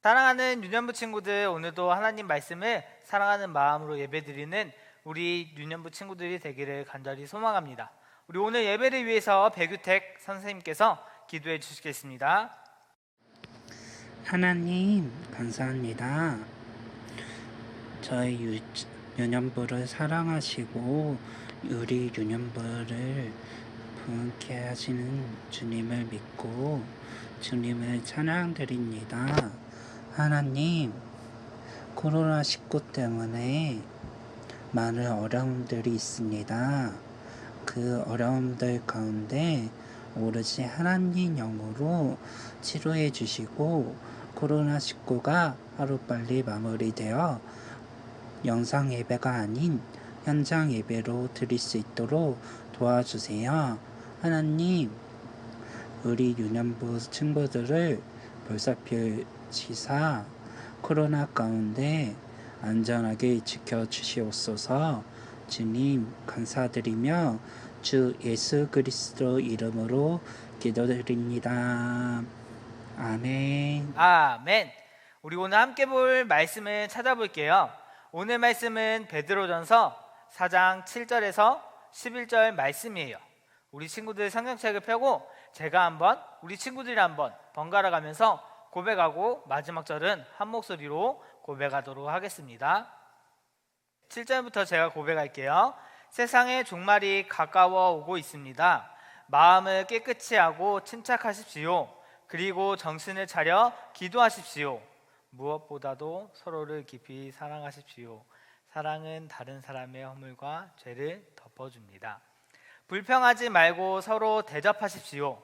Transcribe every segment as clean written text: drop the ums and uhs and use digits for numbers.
사랑하는 유년부 친구들, 오늘도 하나님 말씀을 사랑하는 마음으로 예배드리는 우리 유년부 친구들이 되기를 간절히 소망합니다. 우리 오늘 예배를 위해서 백유택 선생님께서 기도해 주시겠습니다. 하나님 감사합니다. 저희 유년부를 사랑하시고 우리 유년부를 부흥케 하시는 주님을 믿고 주님을 찬양드립니다. 하나님, 코로나19 때문에 많은 어려움들이 있습니다. 그 어려움들 가운데 오로지 하나님 영으로 치료해 주시고 코로나19가 하루빨리 마무리되어 영상 예배가 아닌 현장 예배로 드릴 수 있도록 도와주세요. 하나님, 우리 유년부 친구들을 보살펴주시사 코로나 가운데 안전하게 지켜주시옵소서. 주님 감사드리며 주 예수 그리스도 이름으로 기도드립니다. 아멘. 아멘. 우리 오늘 함께 볼 말씀을 찾아볼게요. 오늘 말씀은 베드로전서 4장 7절에서 11절 말씀이에요. 우리 친구들 성경책을 펴고 우리 친구들이 한번 번갈아 가면서 고백하고 마지막 절은 한 목소리로 고백하도록 하겠습니다. 7절부터 제가 고백할게요. 세상의 종말이 가까워 오고 있습니다. 마음을 깨끗이 하고 침착하십시오. 그리고 정신을 차려 기도하십시오. 무엇보다도 서로를 깊이 사랑하십시오. 사랑은 다른 사람의 허물과 죄를 덮어줍니다. 불평하지 말고 서로 대접하십시오.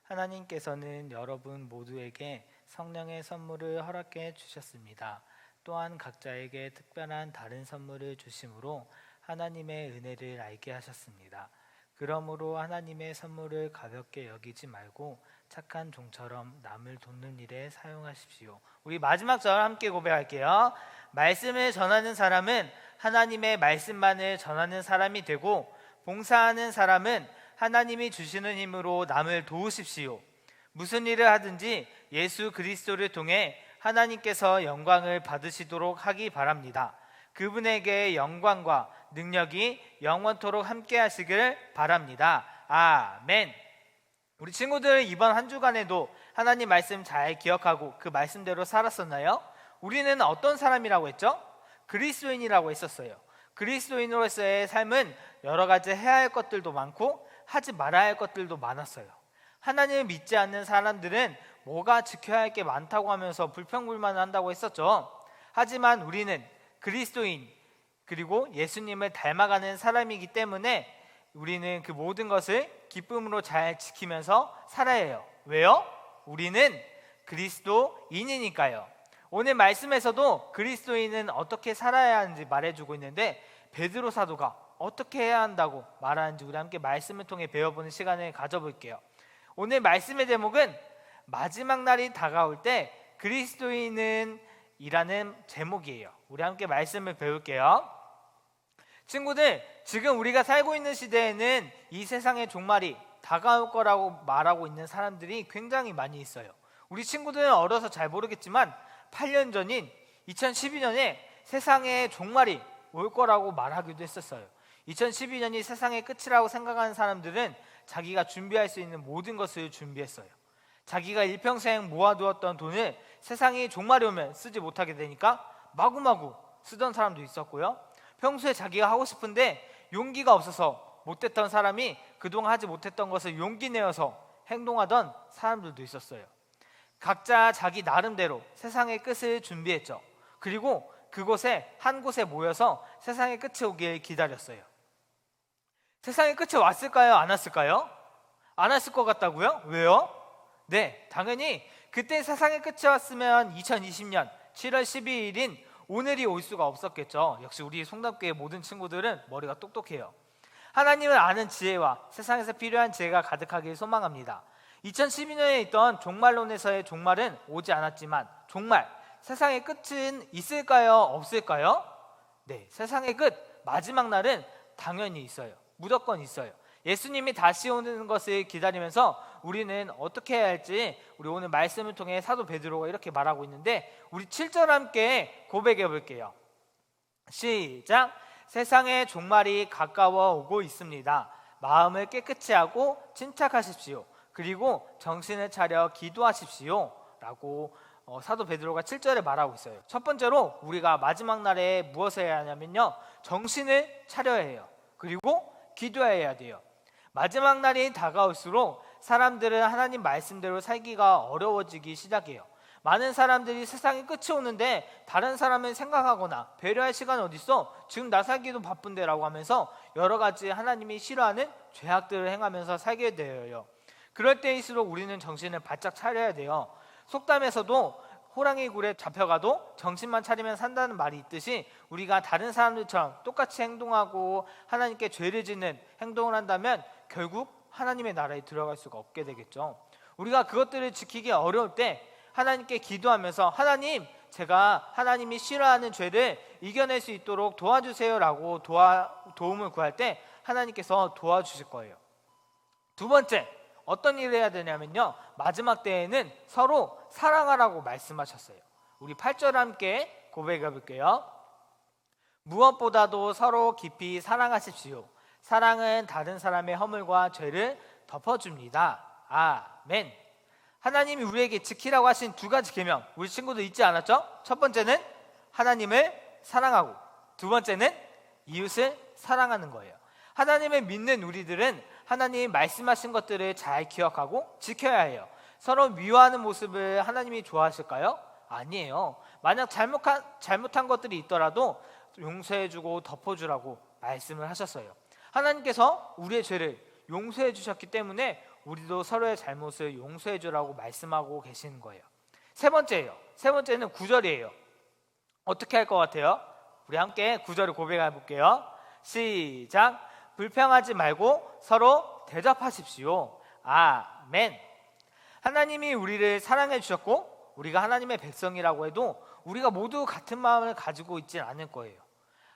하나님께서는 여러분 모두에게 성령의 선물을 허락해 주셨습니다. 또한 각자에게 특별한 다른 선물을 주심으로 하나님의 은혜를 알게 하셨습니다. 그러므로 하나님의 선물을 가볍게 여기지 말고 착한 종처럼 남을 돕는 일에 사용하십시오. 우리 마지막 절 함께 고백할게요. 말씀을 전하는 사람은 하나님의 말씀만을 전하는 사람이 되고 봉사하는 사람은 하나님이 주시는 힘으로 남을 도우십시오. 무슨 일을 하든지 예수 그리스도를 통해 하나님께서 영광을 받으시도록 하기 바랍니다. 그분에게 영광과 능력이 영원토록 함께 하시길 바랍니다. 아멘. 우리 친구들 이번 한 주간에도 하나님 말씀 잘 기억하고 그 말씀대로 살았었나요? 우리는 어떤 사람이라고 했죠? 그리스도인이라고 했었어요. 그리스도인으로서의 삶은 여러 가지 해야 할 것들도 많고 하지 말아야 할 것들도 많았어요. 하나님을 믿지 않는 사람들은 뭐가 지켜야 할 게 많다고 하면서 불평불만을 한다고 했었죠. 하지만 우리는 그리스도인 그리고 예수님을 닮아가는 사람이기 때문에 우리는 그 모든 것을 기쁨으로 잘 지키면서 살아야 해요. 왜요? 우리는 그리스도인이니까요. 오늘 말씀에서도 그리스도인은 어떻게 살아야 하는지 말해주고 있는데 베드로 사도가 어떻게 해야 한다고 말하는지 우리 함께 말씀을 통해 배워보는 시간을 가져볼게요. 오늘 말씀의 제목은 마지막 날이 다가올 때 그리스도인은 이라는 제목이에요. 우리 함께 말씀을 배울게요. 친구들, 지금 우리가 살고 있는 시대에는 이 세상의 종말이 다가올 거라고 말하고 있는 사람들이 굉장히 많이 있어요. 우리 친구들은 어려서 잘 모르겠지만 8년 전인 2012년에 세상의 종말이 올 거라고 말하기도 했었어요. 2012년이 세상의 끝이라고 생각하는 사람들은 자기가 준비할 수 있는 모든 것을 준비했어요. 자기가 일평생 모아두었던 돈을 세상이 종말이 오면 쓰지 못하게 되니까 마구마구 쓰던 사람도 있었고요. 평소에 자기가 하고 싶은데 용기가 없어서 못했던 사람이 그동안 하지 못했던 것을 용기 내어서 행동하던 사람들도 있었어요. 각자 자기 나름대로 세상의 끝을 준비했죠. 그리고 그곳에 한 곳에 모여서 세상의 끝이 오길 기다렸어요. 세상의 끝이 왔을까요? 안 왔을까요? 안 왔을 것 같다고요? 왜요? 네, 당연히 그때 세상의 끝이 왔으면 2020년 7월 12일인 오늘이 올 수가 없었겠죠. 역시 우리 송담교회 모든 친구들은 머리가 똑똑해요. 하나님을 아는 지혜와 세상에서 필요한 지혜가 가득하길 소망합니다. 2012년에 있던 종말론에서의 종말은 오지 않았지만 정말 세상의 끝은 있을까요? 없을까요? 네, 세상의 끝, 마지막 날은 당연히 있어요. 무조건 있어요. 예수님이 다시 오는 것을 기다리면서 우리는 어떻게 해야 할지 우리 오늘 말씀을 통해 사도 베드로가 이렇게 말하고 있는데, 우리 7절 함께 고백해 볼게요. 시작. 세상의 종말이 가까워 오고 있습니다. 마음을 깨끗이 하고 침착하십시오. 그리고 정신을 차려 기도하십시오. 라고 사도 베드로가 7절에 말하고 있어요. 첫 번째로 우리가 마지막 날에 무엇을 해야 하냐면요, 정신을 차려야 해요. 그리고 기도해야 돼요. 마지막 날이 다가올수록 사람들은 하나님 말씀대로 살기가 어려워지기 시작해요. 많은 사람들이 세상에 끝이 오는데 다른 사람을 생각하거나 배려할 시간 어디 있어? 지금 나 살기도 바쁜데 라고 하면서 여러 가지 하나님이 싫어하는 죄악들을 행하면서 살게 되어요. 그럴 때일수록 우리는 정신을 바짝 차려야 돼요. 속담에서도 호랑이 굴에 잡혀가도 정신만 차리면 산다는 말이 있듯이, 우리가 다른 사람들처럼 똑같이 행동하고 하나님께 죄를 짓는 행동을 한다면 결국 하나님의 나라에 들어갈 수가 없게 되겠죠. 우리가 그것들을 지키기 어려울 때 하나님께 기도하면서, 하나님, 제가 하나님이 싫어하는 죄를 이겨낼 수 있도록 도와주세요 라고 도움을 구할 때 하나님께서 도와주실 거예요. 두 번째, 어떤 일을 해야 되냐면요, 마지막 때에는 서로 사랑하라고 말씀하셨어요. 우리 8절 함께 고백해 볼게요. 무엇보다도 서로 깊이 사랑하십시오. 사랑은 다른 사람의 허물과 죄를 덮어줍니다. 아멘. 하나님이 우리에게 지키라고 하신 두 가지 계명, 우리 친구들 잊지 않았죠? 첫 번째는 하나님을 사랑하고, 두 번째는 이웃을 사랑하는 거예요. 하나님을 믿는 우리들은 하나님이 말씀하신 것들을 잘 기억하고 지켜야 해요. 서로 미워하는 모습을 하나님이 좋아하실까요? 아니에요. 만약 잘못한 것들이 있더라도 용서해주고 덮어주라고 말씀을 하셨어요. 하나님께서 우리의 죄를 용서해 주셨기 때문에 우리도 서로의 잘못을 용서해 주라고 말씀하고 계시는 거예요. 세 번째는 9절이에요. 어떻게 할 것 같아요? 우리 함께 9절을 고백해 볼게요. 시작. 불평하지 말고 서로 대접하십시오. 아멘. 하나님이 우리를 사랑해 주셨고 우리가 하나님의 백성이라고 해도 우리가 모두 같은 마음을 가지고 있지는 않을 거예요.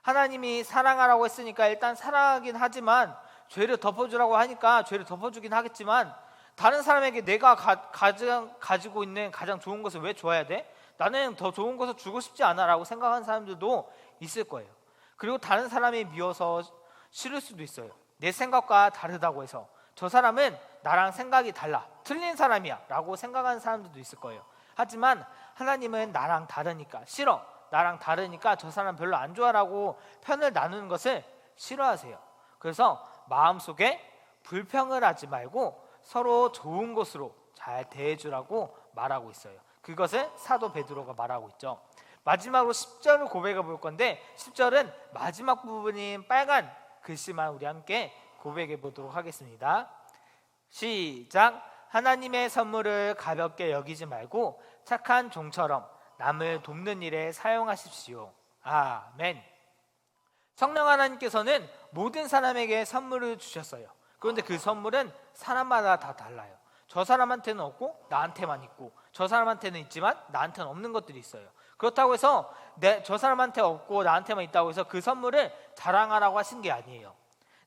하나님이 사랑하라고 했으니까 일단 사랑하긴 하지만, 죄를 덮어주라고 하니까 죄를 덮어주긴 하겠지만, 다른 사람에게 내가 가지고 있는 가장 좋은 것을 왜 줘야 돼? 나는 더 좋은 것을 주고 싶지 않아 라고 생각하는 사람들도 있을 거예요. 그리고 다른 사람이 미워서 싫을 수도 있어요. 내 생각과 다르다고 해서 저 사람은 나랑 생각이 달라, 틀린 사람이야 라고 생각하는 사람들도 있을 거예요. 하지만 하나님은 나랑 다르니까 싫어, 나랑 다르니까 저 사람 별로 안 좋아라고 편을 나누는 것을 싫어하세요. 그래서 마음속에 불평을 하지 말고 서로 좋은 것으로 잘 대해주라고 말하고 있어요. 그것을 사도 베드로가 말하고 있죠. 마지막으로 10절을 고백해 볼 건데, 10절은 마지막 부분인 빨간 글씨만 우리 함께 고백해 보도록 하겠습니다. 시작. 하나님의 선물을 가볍게 여기지 말고 착한 종처럼 남을 돕는 일에 사용하십시오. 아멘. 성령 하나님께서는 모든 사람에게 선물을 주셨어요. 그런데 그 선물은 사람마다 다 달라요. 저 사람한테는 없고 나한테만 있고, 저 사람한테는 있지만 나한테는 없는 것들이 있어요. 그렇다고 해서 저 사람한테 없고 나한테만 있다고 해서 그 선물을 자랑하라고 하신 게 아니에요.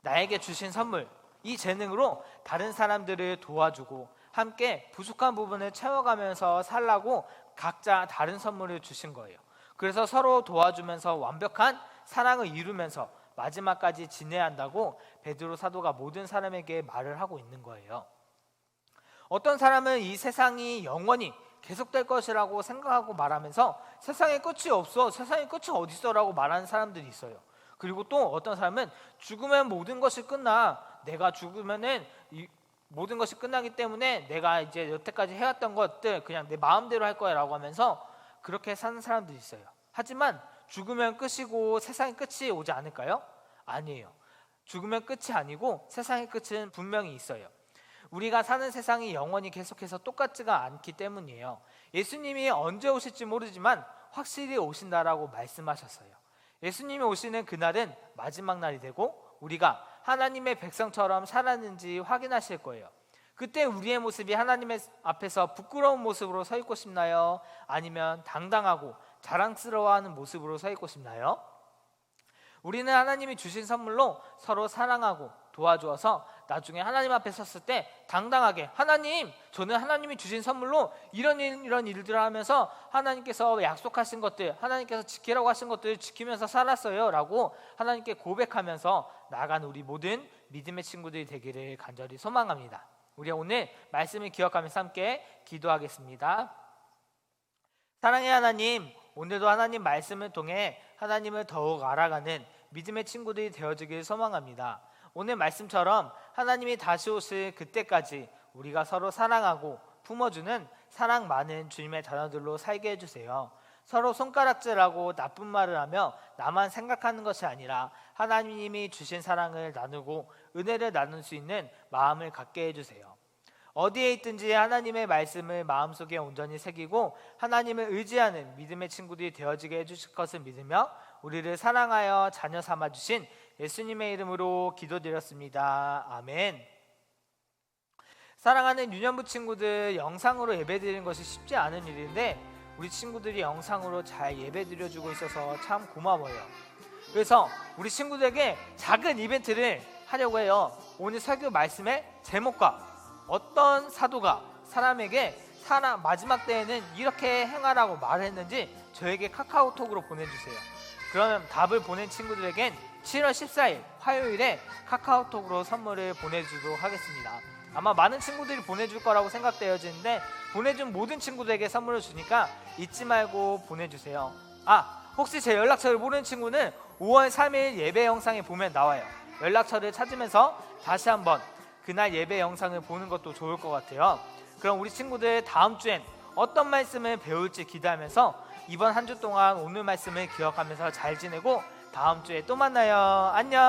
나에게 주신 선물, 이 재능으로 다른 사람들을 도와주고 함께 부족한 부분을 채워가면서 살라고 각자 다른 선물을 주신 거예요. 그래서 서로 도와주면서 완벽한 사랑을 이루면서 마지막까지 지내야 한다고 베드로 사도가 모든 사람에게 말을 하고 있는 거예요. 어떤 사람은 이 세상이 영원히 계속될 것이라고 생각하고 말하면서 세상에 끝이 없어, 세상에 끝이 어디 있어 라고 말하는 사람들이 있어요. 그리고 또 어떤 사람은 죽으면 모든 것이 끝나, 내가 죽으면은 모든 것이 끝나기 때문에 내가 이제 여태까지 해왔던 것들 그냥 내 마음대로 할 거야 라고 하면서 그렇게 사는 사람들이 있어요. 하지만 죽으면 끝이고 세상의 끝이 오지 않을까요? 아니에요. 죽으면 끝이 아니고 세상의 끝은 분명히 있어요. 우리가 사는 세상이 영원히 계속해서 똑같지가 않기 때문이에요. 예수님이 언제 오실지 모르지만 확실히 오신다라고 말씀하셨어요. 예수님이 오시는 그날은 마지막 날이 되고 우리가 하나님의 백성처럼 살았는지 확인하실 거예요. 그때 우리의 모습이 하나님의 앞에서 부끄러운 모습으로 서 있고 싶나요? 아니면 당당하고 자랑스러워하는 모습으로 서 있고 싶나요? 우리는 하나님이 주신 선물로 서로 사랑하고 도와주어서 나중에 하나님 앞에 섰을 때 당당하게 하나님, 저는 하나님이 주신 선물로 이런 일들을 하면서 하나님께서 약속하신 것들, 하나님께서 지키라고 하신 것들을 지키면서 살았어요 라고 하나님께 고백하면서 나아간 우리 모든 믿음의 친구들이 되기를 간절히 소망합니다. 우리 오늘 말씀을 기억하면서 함께 기도하겠습니다. 사랑의 하나님, 오늘도 하나님 말씀을 통해 하나님을 더욱 알아가는 믿음의 친구들이 되어주길 소망합니다. 오늘 말씀처럼 하나님이 다시 오실 그때까지 우리가 서로 사랑하고 품어주는 사랑 많은 주님의 자녀들로 살게 해주세요. 서로 손가락질하고 나쁜 말을 하며 나만 생각하는 것이 아니라 하나님이 주신 사랑을 나누고 은혜를 나눌 수 있는 마음을 갖게 해주세요. 어디에 있든지 하나님의 말씀을 마음속에 온전히 새기고 하나님을 의지하는 믿음의 친구들이 되어지게 해주실 것을 믿으며 우리를 사랑하여 자녀 삼아주신 예수님의 이름으로 기도드렸습니다. 아멘. 사랑하는 유년부 친구들, 영상으로 예배드리는 것이 쉽지 않은 일인데 우리 친구들이 영상으로 잘 예배드려주고 있어서 참 고마워요. 그래서 우리 친구들에게 작은 이벤트를 하려고 해요. 오늘 설교 말씀의 제목과 어떤 사도가 사람에게 마지막 때에는 이렇게 행하라고 말을 했는지 저에게 카카오톡으로 보내주세요. 그러면 답을 보낸 친구들에겐 7월 14일 화요일에 카카오톡으로 선물을 보내주도록 하겠습니다. 아마 많은 친구들이 보내줄 거라고 생각되어지는데 보내준 모든 친구들에게 선물을 주니까 잊지 말고 보내주세요. 혹시 제 연락처를 모르는 친구는 5월 3일 예배 영상에 보면 나와요. 연락처를 찾으면서 다시 한번 그날 예배 영상을 보는 것도 좋을 것 같아요. 그럼 우리 친구들 다음 주엔 어떤 말씀을 배울지 기대하면서 이번 한 주 동안 오늘 말씀을 기억하면서 잘 지내고 다음 주에 또 만나요. 안녕.